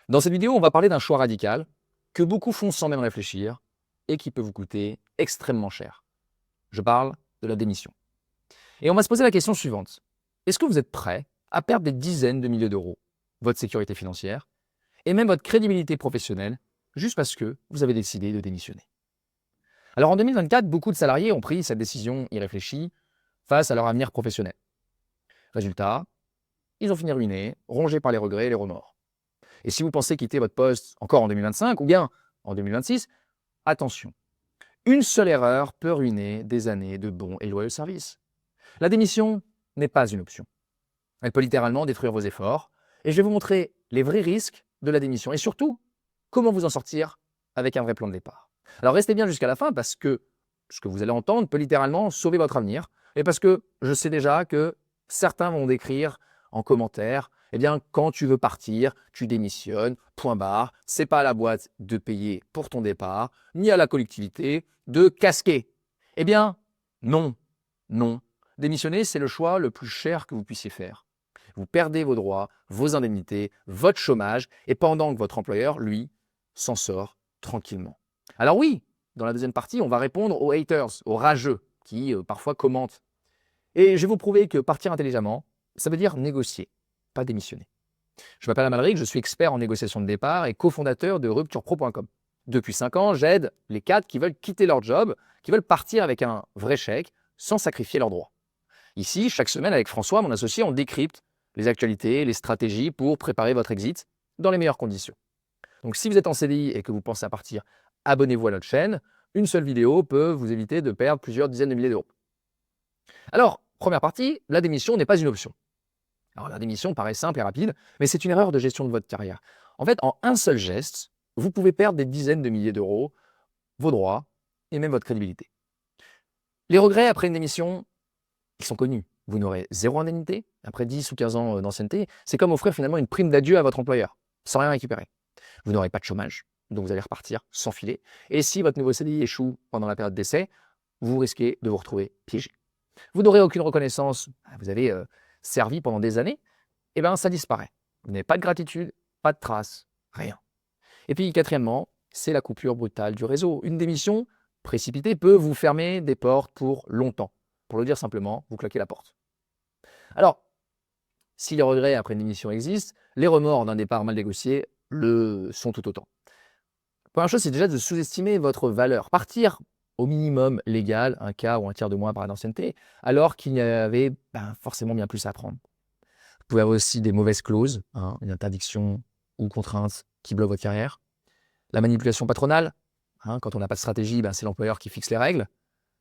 Dans cette vidéo, on va parler d'un choix radical que beaucoup font sans même réfléchir et qui peut vous coûter extrêmement cher. Je parle de la démission. Et on va se poser la question suivante. Est-ce que vous êtes prêt à perdre des dizaines de milliers d'euros, votre sécurité financière et même votre crédibilité professionnelle juste parce que vous avez décidé de démissionner? Alors en 2024, beaucoup de salariés ont pris cette décision irréfléchie face à leur avenir professionnel. Résultat, ils ont fini ruinés, rongés par les regrets et les remords. Et si vous pensez quitter votre poste encore en 2025 ou bien en 2026, attention, une seule erreur peut ruiner des années de bons et loyaux services. La démission n'est pas une option. Elle peut littéralement détruire vos efforts. Et je vais vous montrer les vrais risques de la démission et surtout, comment vous en sortir avec un vrai plan de départ. Alors restez bien jusqu'à la fin parce que ce que vous allez entendre peut littéralement sauver votre avenir et parce que je sais déjà que certains vont décrire en commentaire, eh bien, quand tu veux partir, tu démissionnes, point barre, c'est pas à la boîte de payer pour ton départ, ni à la collectivité de casquer. Eh bien, non, non. Démissionner, c'est le choix le plus cher que vous puissiez faire. Vous perdez vos droits, vos indemnités, votre chômage, et pendant que votre employeur, lui, s'en sort tranquillement. Alors oui, dans la deuxième partie, on va répondre aux haters, aux rageux, qui parfois commentent. Et je vais vous prouver que partir intelligemment, ça veut dire négocier, pas démissionner. Je m'appelle Amalric, je suis expert en négociation de départ et cofondateur de rupturepro.com. Depuis 5 ans, j'aide les cadres qui veulent quitter leur job, qui veulent partir avec un vrai chèque, sans sacrifier leurs droits. Ici, chaque semaine, avec François, mon associé, on décrypte les actualités, les stratégies pour préparer votre exit dans les meilleures conditions. Donc si vous êtes en CDI et que vous pensez à partir, abonnez-vous à notre chaîne. Une seule vidéo peut vous éviter de perdre plusieurs dizaines de milliers d'euros. Alors, première partie, la démission n'est pas une option. Alors la démission paraît simple et rapide, mais c'est une erreur de gestion de votre carrière. En fait, en un seul geste, vous pouvez perdre des dizaines de milliers d'euros, vos droits et même votre crédibilité. Les regrets après une démission, ils sont connus. Vous n'aurez zéro indemnité après 10 ou 15 ans d'ancienneté. C'est comme offrir finalement une prime d'adieu à votre employeur, sans rien récupérer. Vous n'aurez pas de chômage, donc vous allez repartir sans filet. Et si votre nouveau CDI échoue pendant la période d'essai, vous risquez de vous retrouver piégé. Vous n'aurez aucune reconnaissance, vous avez servi pendant des années, et bien ça disparaît. Vous n'avez pas de gratitude, pas de traces, rien. Et puis quatrièmement, c'est la coupure brutale du réseau. Une démission précipitée peut vous fermer des portes pour longtemps. Pour le dire simplement, vous claquez la porte. Alors, si les regrets après une démission existent, les remords d'un départ mal négocié le sont tout autant. La première chose, c'est déjà de sous-estimer votre valeur. Partir au minimum légal, un quart ou un tiers de moins par an d'ancienneté, alors qu'il y avait forcément bien plus à prendre. Vous pouvez avoir aussi des mauvaises clauses, une interdiction ou contrainte qui bloque votre carrière. La manipulation patronale, quand on n'a pas de stratégie, c'est l'employeur qui fixe les règles.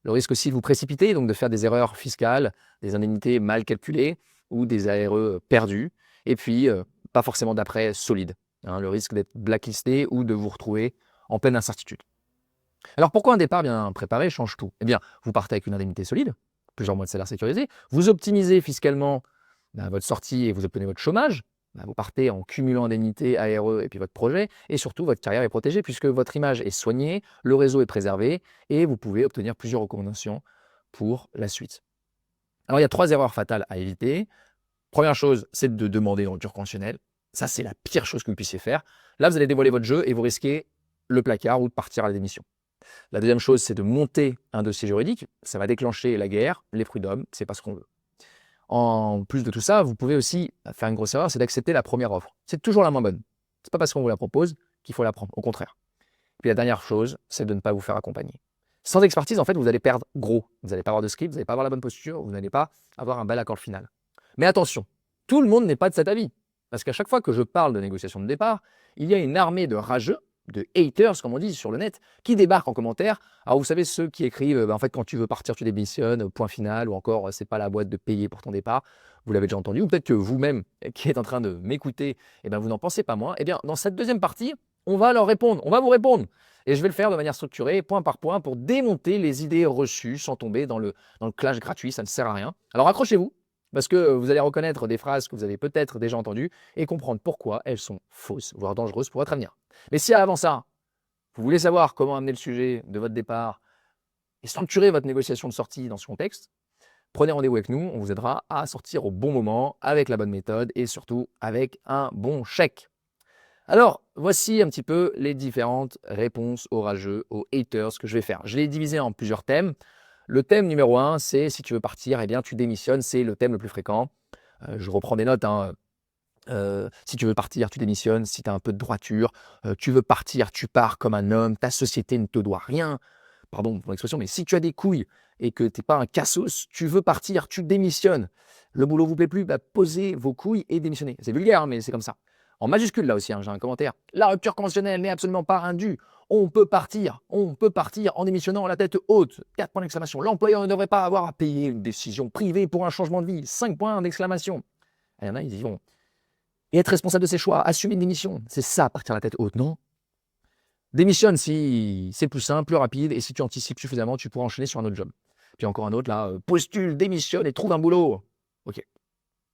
Le risque aussi de vous précipiter, donc de faire des erreurs fiscales, des indemnités mal calculées ou des ARE perdus. Et puis, pas forcément d'après solide. Le risque d'être blacklisté ou de vous retrouver en pleine incertitude. Alors pourquoi un départ bien préparé change tout? Eh bien, vous partez avec une indemnité solide, plusieurs mois de salaire sécurisé, vous optimisez fiscalement votre sortie et vous obtenez votre chômage. Vous partez en cumulant indemnité, ARE et puis votre projet, et surtout votre carrière est protégée puisque votre image est soignée, le réseau est préservé et vous pouvez obtenir plusieurs recommandations pour la suite. Alors il y a 3 erreurs fatales à éviter. Première chose, c'est de demander une rupture conventionnelle. Ça, c'est la pire chose que vous puissiez faire. Là, vous allez dévoiler votre jeu et vous risquez le placard ou de partir à la démission. La deuxième chose, c'est de monter un dossier juridique. Ça va déclencher la guerre, les prud'hommes, c'est pas ce qu'on veut. En plus de tout ça, vous pouvez aussi faire une grosse erreur, c'est d'accepter la première offre. C'est toujours la moins bonne. C'est pas parce qu'on vous la propose qu'il faut la prendre, au contraire. Puis la dernière chose, c'est de ne pas vous faire accompagner. Sans expertise, en fait, vous allez perdre gros. Vous n'allez pas avoir de script, vous n'allez pas avoir la bonne posture, vous n'allez pas avoir un bel accord final. Mais attention, tout le monde n'est pas de cet avis. Parce qu'à chaque fois que je parle de négociation de départ, il y a une armée de rageux, de haters, comme on dit sur le net, qui débarquent en commentaire. Alors vous savez, ceux qui écrivent, en fait, quand tu veux partir, tu démissionnes, point final, ou encore, c'est pas la boîte de payer pour ton départ. Vous l'avez déjà entendu, ou peut-être que vous-même, qui êtes en train de m'écouter, vous n'en pensez pas moins. Eh bien, dans cette deuxième partie, on va leur répondre, on va vous répondre. Et je vais le faire de manière structurée, point par point, pour démonter les idées reçues sans tomber dans le clash gratuit, ça ne sert à rien. Alors accrochez-vous, parce que vous allez reconnaître des phrases que vous avez peut-être déjà entendues et comprendre pourquoi elles sont fausses, voire dangereuses pour votre avenir. Mais si avant ça, vous voulez savoir comment amener le sujet de votre départ et structurer votre négociation de sortie dans ce contexte, prenez rendez-vous avec nous, on vous aidera à sortir au bon moment, avec la bonne méthode et surtout avec un bon chèque. Alors, voici un petit peu les différentes réponses aux rageux, aux haters que je vais faire. Je l'ai divisé en plusieurs thèmes. Le thème numéro 1, c'est si tu veux partir, eh bien tu démissionnes, c'est le thème le plus fréquent. Je reprends des notes, hein. Si tu veux partir, tu démissionnes. Si tu as un peu de droiture, tu veux partir, tu pars comme un homme. Ta société ne te doit rien. Pardon pour l'expression, mais si tu as des couilles et que tu n'es pas un cassos, tu veux partir, tu démissionnes. Le boulot vous plaît plus, bah, posez vos couilles et démissionnez. C'est vulgaire, hein, mais c'est comme ça. En majuscule, là aussi, hein, j'ai un commentaire. La rupture conventionnelle n'est absolument pas indue. On peut partir en démissionnant la tête haute. 4 points d'exclamation. L'employeur ne devrait pas avoir à payer une décision privée pour un changement de vie. 5 points d'exclamation. Il y en a, ils y vont. Et être responsable de ses choix, assumer une démission. C'est ça, partir la tête haute, non? Démissionne si c'est plus simple, plus rapide, et si tu anticipes suffisamment, tu pourras enchaîner sur un autre job. Puis encore un autre, là, postule, démissionne et trouve un boulot. Ok.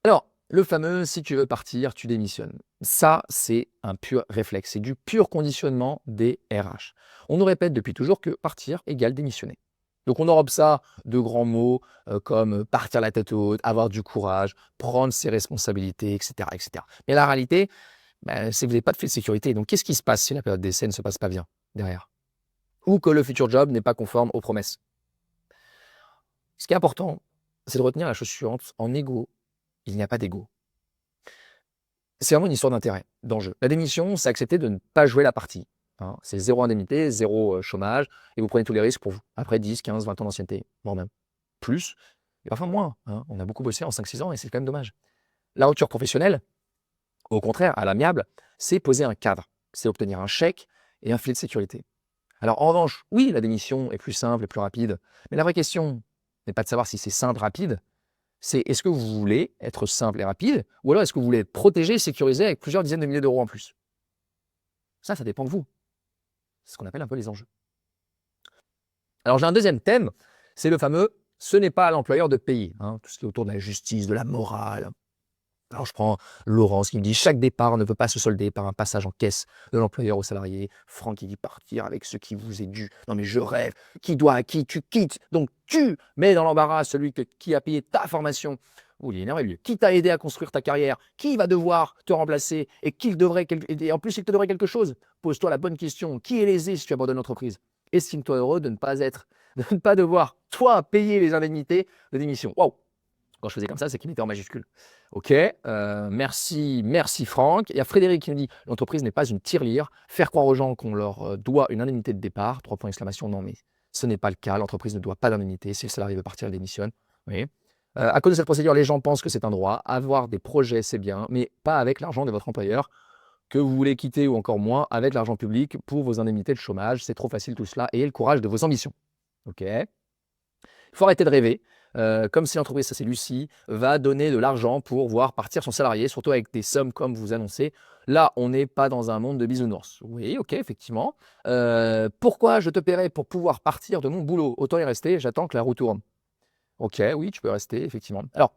Alors, le fameux, si tu veux partir, tu démissionnes. Ça, c'est un pur réflexe, c'est du pur conditionnement des RH. On nous répète depuis toujours que partir égale démissionner. Donc on enrobe ça de grands mots comme partir la tête haute, avoir du courage, prendre ses responsabilités, etc. etc. Mais la réalité, ben, c'est que vous n'avez pas de filet de sécurité. Donc qu'est-ce qui se passe si la période d'essai ne se passe pas bien derrière? Ou que le futur job n'est pas conforme aux promesses? Ce qui est important, c'est de retenir la chose suivante. En égo, il n'y a pas d'ego. C'est vraiment une histoire d'intérêt, d'enjeu. La démission, c'est accepter de ne pas jouer la partie, hein. C'est zéro indemnité, zéro chômage, et vous prenez tous les risques pour vous. Après 10, 15, 20 ans d'ancienneté, voire même plus, et parfois moins, hein. On a beaucoup bossé en 5-6 ans et c'est quand même dommage. La rupture professionnelle, au contraire, à l'amiable, c'est poser un cadre. C'est obtenir un chèque et un filet de sécurité. Alors en revanche, oui, la démission est plus simple et plus rapide, mais la vraie question n'est pas de savoir si c'est simple, rapide, c'est est-ce que vous voulez être simple et rapide, ou alors est-ce que vous voulez être protégé, sécurisé avec plusieurs dizaines de milliers d'euros en plus? Ça dépend de vous. C'est ce qu'on appelle un peu les enjeux. Alors j'ai un deuxième thème, c'est le fameux « ce n'est pas à l'employeur de payer », hein, tout ce qui est autour de la justice, de la morale. Alors je prends Laurence qui me dit « chaque départ ne peut pas se solder par un passage en caisse de l'employeur au salarié ». Franck qui dit « partir avec ce qui vous est dû ». Non mais je rêve, qui doit à qui tu quittes, donc tu mets dans l'embarras celui qui a payé ta formation. Ouh, il est énervé lui. Qui t'a aidé à construire ta carrière? Qui va devoir te remplacer? Et et en plus il te devrait quelque chose? Pose-toi la bonne question. Qui est lésé si tu abandonnes l'entreprise? Estime-toi heureux de ne pas de ne pas devoir, toi, payer les indemnités de démission. Waouh! Quand je faisais comme ça, c'est qu'il était en majuscule. Ok, merci, merci Franck. Il y a Frédéric qui nous dit l'entreprise n'est pas une tirelire. Faire croire aux gens qu'on leur doit une indemnité de départ. 3 points d'exclamation. Non, mais ce n'est pas le cas. L'entreprise ne doit pas d'indemnité. Si le salarié veut partir, il démissionne. Oui. À cause de cette procédure, les gens pensent que c'est un droit. Avoir des projets, c'est bien, mais pas avec l'argent de votre employeur que vous voulez quitter ou encore moins avec l'argent public pour vos indemnités de chômage. C'est trop facile tout cela. Ayez le courage de vos ambitions. Ok. Il faut arrêter de rêver. Comme si l'entreprise, ça c'est Lucie, va donner de l'argent pour voir partir son salarié, surtout avec des sommes comme vous annoncez. Là, on n'est pas dans un monde de bisounours. Oui, ok, effectivement. Pourquoi je te paierai pour pouvoir partir de mon boulot? Autant y rester, j'attends que la roue tourne. Ok, oui, tu peux rester, effectivement. Alors,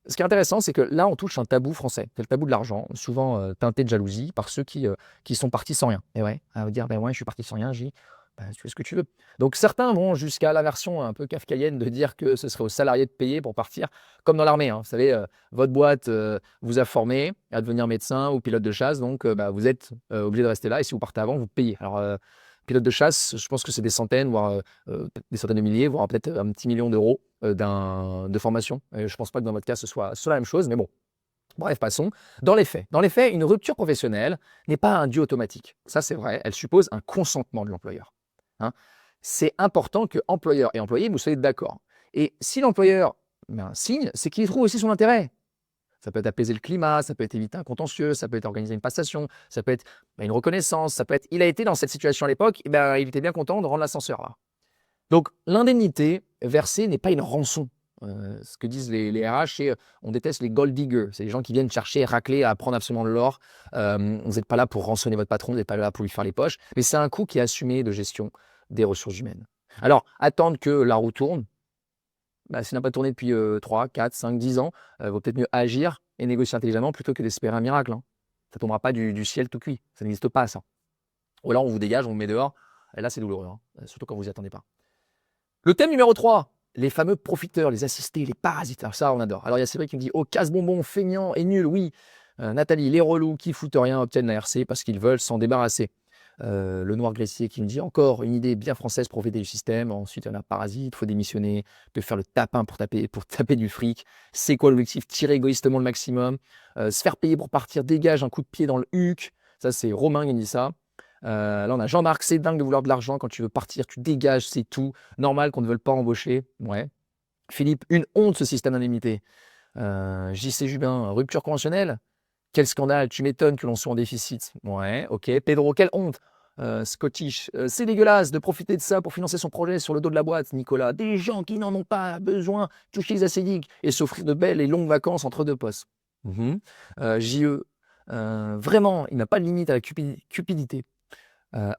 ce qui est intéressant, c'est que là, on touche un tabou français. C'est le tabou de l'argent, souvent teinté de jalousie par ceux qui sont partis sans rien. Et ouais, à dire, ben ouais, je suis parti sans rien, tu fais ce que tu veux. Donc certains vont jusqu'à la version un peu kafkaïenne de dire que ce serait aux salariés de payer pour partir, comme dans l'armée, hein. Vous savez, votre boîte vous a formé à devenir médecin ou pilote de chasse, donc vous êtes obligé de rester là, et si vous partez avant, vous payez. Alors, pilote de chasse, je pense que c'est des centaines, voire peut-être des centaines de milliers, voire peut-être un petit million d'euros de formation. Je ne pense pas que dans votre cas, ce soit la même chose, mais bon. Bref, passons. Dans les faits, une rupture professionnelle n'est pas un dû automatique. Ça, c'est vrai. Elle suppose un consentement de l'employeur, hein. C'est important que employeur et employé, vous soyez d'accord. Et si l'employeur signe, c'est qu'il y trouve aussi son intérêt. Ça peut être apaiser le climat, ça peut être éviter un contentieux, ça peut être organiser une passation, ça peut être une reconnaissance, ça peut être il a été dans cette situation à l'époque, et il était bien content de rendre l'ascenseur là. Donc l'indemnité versée n'est pas une rançon. Ce que disent les RH, c'est on déteste les gold diggers. C'est les gens qui viennent chercher, racler, à prendre absolument de l'or. Vous n'êtes pas là pour rançonner votre patron, vous n'êtes pas là pour lui faire les poches, mais c'est un coût qui est assumé de gestion des ressources humaines. Alors, attendre que la roue tourne, si ça n'a pas tourné depuis 3, 4, 5, 10 ans, vaut peut-être mieux agir et négocier intelligemment plutôt que d'espérer un miracle, hein. Ça ne tombera pas du ciel tout cuit. Ça n'existe pas, ça. Ou alors on vous dégage, on vous met dehors. Et là, c'est douloureux, hein, surtout quand vous n'y attendez pas. Le thème numéro 3, les fameux profiteurs, les assistés, les parasites. Alors ça, on adore. Alors il y a Cédric qui me dit « Oh, casse-bonbon, feignant et nul, oui. Nathalie, les relous qui foutent rien obtiennent la RC parce qu'ils veulent s'en débarrasser. Le Noir Gressier qui nous dit encore une idée bien française pour profiter du système. Ensuite, il y en a Parasite, faut démissionner, de faire le tapin pour taper du fric. C'est quoi l'objectif? Tirer égoïstement le maximum, se faire payer pour partir, dégage un coup de pied dans le huc. Ça, c'est Romain qui dit ça. Là, on a Jean-Marc, c'est dingue de vouloir de l'argent. Quand tu veux partir, tu dégages, c'est tout. Normal qu'on ne veuille pas embaucher. Ouais. Philippe, une honte ce système d'indemnité. JC Jubin, rupture conventionnelle. Quel scandale, tu m'étonnes que l'on soit en déficit. Ouais, ok. Pedro, quelle honte. Scottish, c'est dégueulasse de profiter de ça pour financer son projet sur le dos de la boîte. Nicolas, des gens qui n'en ont pas besoin, toucher les acédiques et s'offrir de belles et longues vacances entre deux postes. JE, vraiment, il n'a pas de limite à la cupidité.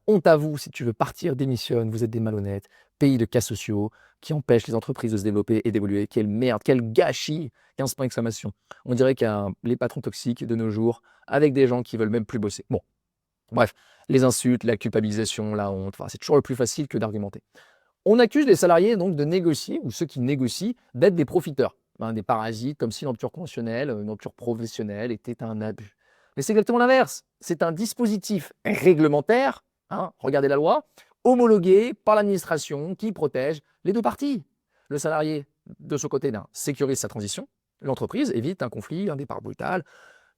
Honte à vous, si tu veux partir, démissionne, vous êtes des malhonnêtes. Pays de cas sociaux qui empêchent les entreprises de se développer et d'évoluer. Quelle merde, quel gâchis! 15 points d'exclamation. On dirait qu'il y a les patrons toxiques de nos jours avec des gens qui veulent même plus bosser. Bon, bref, les insultes, la culpabilisation, la honte, c'est toujours le plus facile que d'argumenter. On accuse les salariés donc de négocier, ou ceux qui négocient, d'être des profiteurs, des parasites, comme si une rupture conventionnelle, une rupture professionnelle était un abus. Mais c'est exactement l'inverse. C'est un dispositif réglementaire, regardez la loi, homologué par l'administration qui protège les deux parties. Le salarié, de ce côté, sécurise sa transition. L'entreprise évite un conflit, un départ brutal,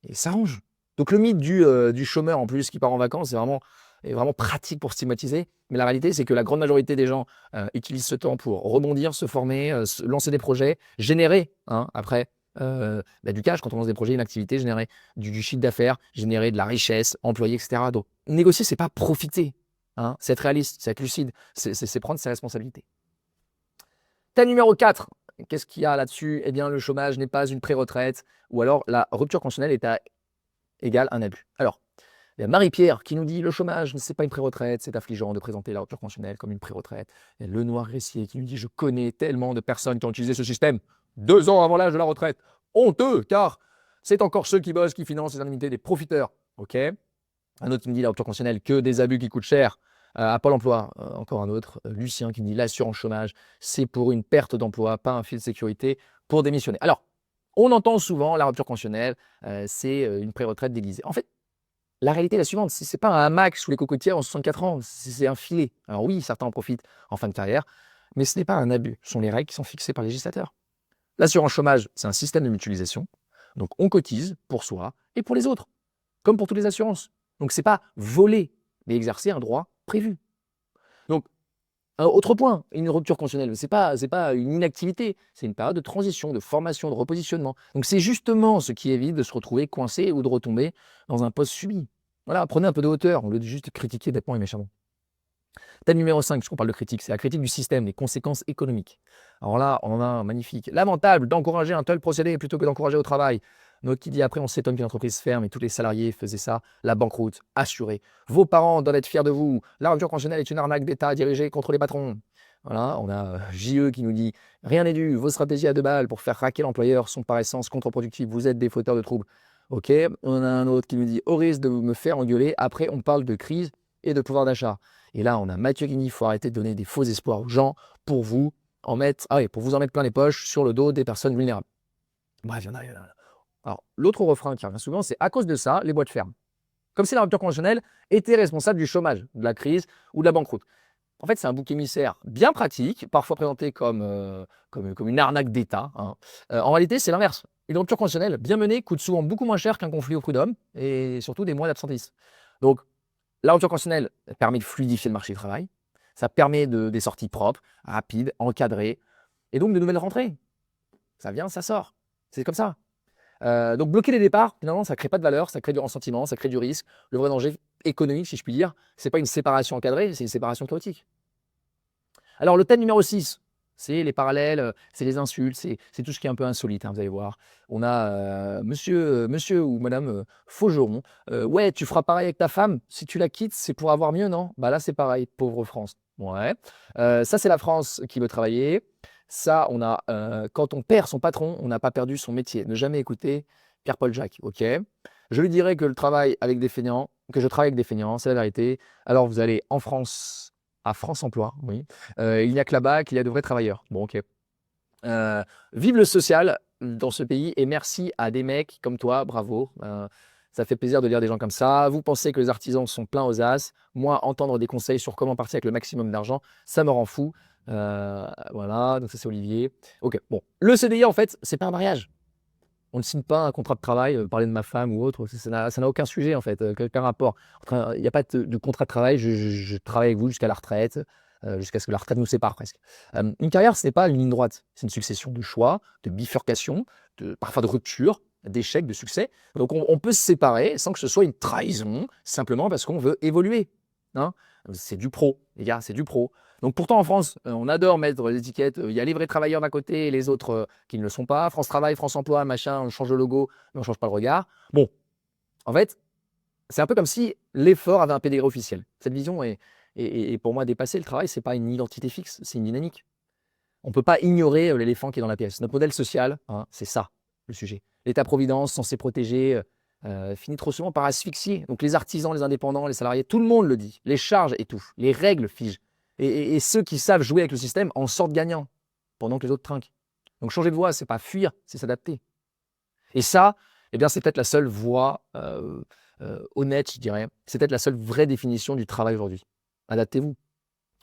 et s'arrange. Donc le mythe du chômeur en plus qui part en vacances est vraiment pratique pour stigmatiser. Mais la réalité, c'est que la grande majorité des gens utilisent ce temps pour rebondir, se former, lancer des projets, générer après du cash quand on lance des projets, une activité, générer du chiffre d'affaires, générer de la richesse, employer, etc. Donc négocier, c'est pas profiter. C'est être réaliste, c'est être lucide, c'est prendre ses responsabilités. Thème numéro 4. Qu'est-ce qu'il y a là-dessus? Eh bien, le chômage n'est pas une pré-retraite, ou alors la rupture conventionnelle est égale un abus. Alors, il y a Marie-Pierre qui nous dit le chômage, ce n'est pas une pré-retraite, c'est affligeant de présenter la rupture conventionnelle comme une pré-retraite. Il y a le Noir Gressier qui nous dit je connais tellement de personnes qui ont utilisé ce système 2 ans avant l'âge de la retraite. Honteux, car c'est encore ceux qui bossent qui financent les indemnités des profiteurs. Ok. Un autre qui me dit la rupture conventionnelle, que des abus qui coûtent cher. À Pôle emploi, encore un autre, Lucien qui me dit l'assurance chômage, c'est pour une perte d'emploi, pas un fil de sécurité pour démissionner. Alors, on entend souvent la rupture conventionnelle, c'est une pré-retraite déguisée. En fait, la réalité est la suivante, c'est pas un hamac sous les cocotières en 64 ans, c'est un filet. Alors oui, certains en profitent en fin de carrière, mais ce n'est pas un abus, ce sont les règles qui sont fixées par le législateur. L'assurance chômage, c'est un système de mutualisation, donc on cotise pour soi et pour les autres, comme pour toutes les assurances. Donc c'est pas voler, mais exercer un droit prévu. Donc, un autre point, une rupture conventionnelle, c'est pas une inactivité, c'est une période de transition, de formation, de repositionnement. Donc c'est justement ce qui évite de se retrouver coincé ou de retomber dans un poste subi. Voilà, prenez un peu de hauteur, au lieu de juste critiquer bêtement et méchamment. Thème numéro 5, puisqu'on parle de critique, c'est la critique du système, des conséquences économiques. Alors là, on en a un magnifique. Lamentable d'encourager un tel procédé plutôt que d'encourager au travail. Donc qui dit après, on s'étonne qu'une entreprise ferme et tous les salariés faisaient ça, la banqueroute assurée. Vos parents doivent être fiers de vous. La rupture conventionnelle est une arnaque d'État dirigée contre les patrons. Voilà, on a JE qui nous dit rien n'est dû, vos stratégies à 2 balles pour faire raquer l'employeur sont par essence contre-productives, vous êtes des fauteurs de troubles. Ok, on a un autre qui nous dit au risque de me faire engueuler, après on parle de crise et de pouvoir d'achat. Et là, on a Mathieu Guigny, il faut arrêter de donner des faux espoirs aux gens pour vous en mettre plein les poches sur le dos des personnes vulnérables. Bref, il y en a. Alors, l'autre refrain qui revient souvent, c'est à cause de ça, les boîtes ferment. Comme si la rupture conventionnelle était responsable du chômage, de la crise ou de la banqueroute. En fait, c'est un bouc émissaire bien pratique, parfois présenté comme une arnaque d'État. En réalité, c'est l'inverse. Une rupture conventionnelle bien menée coûte souvent beaucoup moins cher qu'un conflit au prud'homme et surtout des mois d'absentéisme. Donc, la rupture conventionnelle permet de fluidifier le marché du travail. Ça permet des sorties propres, rapides, encadrées, et donc de nouvelles rentrées. Ça vient, ça sort. C'est comme ça. Donc bloquer les départs, finalement, ça ne crée pas de valeur, ça crée du ressentiment, ça crée du risque. Le vrai danger économique, si je puis dire, ce n'est pas une séparation encadrée, c'est une séparation chaotique. Alors le thème numéro 6, c'est les parallèles, c'est les insultes, c'est tout ce qui est un peu insolite, vous allez voir. On a monsieur ou madame Faugeron. Ouais, tu feras pareil avec ta femme, si tu la quittes, c'est pour avoir mieux, non? Bah là, c'est pareil, pauvre France. Ouais. Ça, c'est la France qui veut travailler. Ça, on a quand on perd son patron, on n'a pas perdu son métier. Ne jamais écouter Pierre-Paul Jacques, ok? Je lui dirais que je travaille avec des feignants, c'est la vérité. Alors vous allez en France, à France Emploi, oui. Il n'y a que là-bas qu'il y a de vrais travailleurs. Bon, ok. Vive le social dans ce pays et merci à des mecs comme toi, bravo. Ça fait plaisir de lire des gens comme ça. Vous pensez que les artisans sont pleins aux as. Moi, entendre des conseils sur comment partir avec le maximum d'argent, ça me rend fou. Voilà, donc ça c'est Olivier. Ok, bon. Le CDI, en fait, c'est pas un mariage. On ne signe pas un contrat de travail, parler de ma femme ou autre, ça n'a aucun sujet en fait, aucun rapport. Il n'y a pas de contrat de travail, je travaille avec vous jusqu'à la retraite, jusqu'à ce que la retraite nous sépare presque. Une carrière, ce n'est pas une ligne droite, c'est une succession de choix, de bifurcations, parfois de ruptures, d'échecs, de succès. Donc on peut se séparer sans que ce soit une trahison, simplement parce qu'on veut évoluer. Hein. C'est du pro, les gars, c'est du pro. Donc pourtant en France, on adore mettre les étiquettes, il y a les vrais travailleurs d'un côté et les autres qui ne le sont pas. France Travail, France Emploi, machin, on change le logo, mais on ne change pas le regard. Bon, en fait, c'est un peu comme si l'effort avait un pédigré officiel. Cette vision est pour moi dépassée. Le travail, ce n'est pas une identité fixe, c'est une dynamique. On ne peut pas ignorer l'éléphant qui est dans la pièce. Notre modèle social, hein, c'est ça, le sujet. L'État-providence, censé protéger, finit trop souvent par asphyxier. Donc les artisans, les indépendants, les salariés, tout le monde le dit. Les charges étouffent, les règles figent. Et ceux qui savent jouer avec le système en sortent gagnants, pendant que les autres trinquent. Donc changer de voie, c'est pas fuir, c'est s'adapter. Et ça, eh bien, c'est peut-être la seule voie honnête, je dirais. C'est peut-être la seule vraie définition du travail aujourd'hui. Adaptez-vous.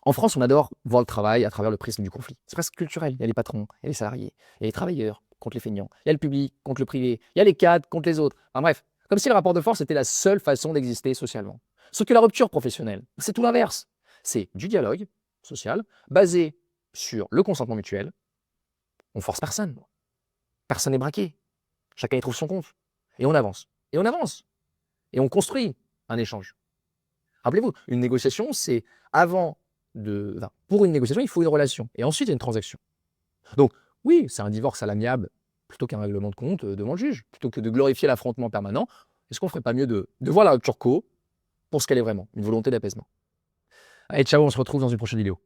En France, on adore voir le travail à travers le prisme du conflit. C'est presque culturel. Il y a les patrons, il y a les salariés, il y a les travailleurs contre les feignants, il y a le public contre le privé, il y a les cadres contre les autres. Enfin bref, comme si le rapport de force était la seule façon d'exister socialement. Sauf que la rupture professionnelle, c'est tout l'inverse. C'est du dialogue social basé sur le consentement mutuel. On force personne. Personne n'est braqué. Chacun y trouve son compte. Et on avance. Et on avance. Et on construit un échange. Rappelez-vous, une négociation, c'est pour une négociation, il faut une relation. Et ensuite, il y a une transaction. Donc, oui, c'est un divorce à l'amiable plutôt qu'un règlement de compte devant le juge. Plutôt que de glorifier l'affrontement permanent, est-ce qu'on ne ferait pas mieux de voir la rupture co pour ce qu'elle est vraiment, une volonté d'apaisement. Allez, ciao, on se retrouve dans une prochaine vidéo.